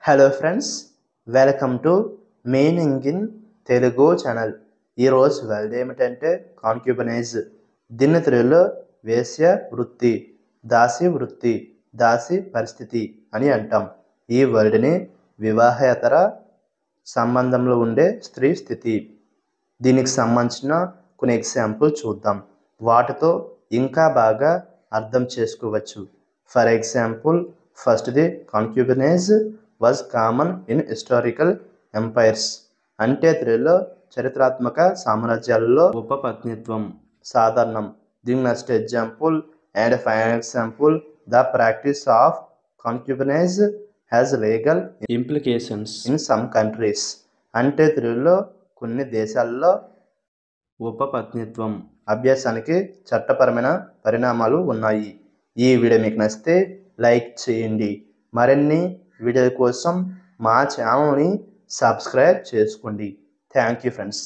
Hello friends, welcome to meaning in Telugu channel. ఈరోజు word ఏమిటంటే కాన్క్యూబనైజ్. దీన్ని తెలుగులో వేశ్య వృత్తి, దాసి వృత్తి, దాసి పరిస్థితి అని అంటాం. ఈ వర్డ్ని వివాహేతర సంబంధంలో ఉండే స్త్రీ స్థితి. దీనికి సంబంధించిన కొన్ని ఎగ్జాంపుల్ చూద్దాం. వాటితో ఇంకా బాగా అర్థం చేసుకోవచ్చు. ఫర్ ఎగ్జాంపుల్, ఫస్ట్ది concubinage was common in historical empires. అంటే తెలుగులో చరిత్రాత్మక సామ్రాజ్యాలలో ఉపపత్నిత్వం సాధారణం. దీని next example and final example, the practice of concubinage has legal implications in some countries. అంటే తెలుగులో కొన్ని దేశాల్లో ఉపపత్నిత్వం అభ్యాసానికి చట్టపరమైన పరిణామాలు ఉన్నాయి. ఈ వీడియో మీకు నచ్చితే లైక్ చేయండి. మరిన్ని వీడియోల కోసం మా ఛానల్ని సబ్స్క్రైబ్ చేసుకోండి. Thank you friends.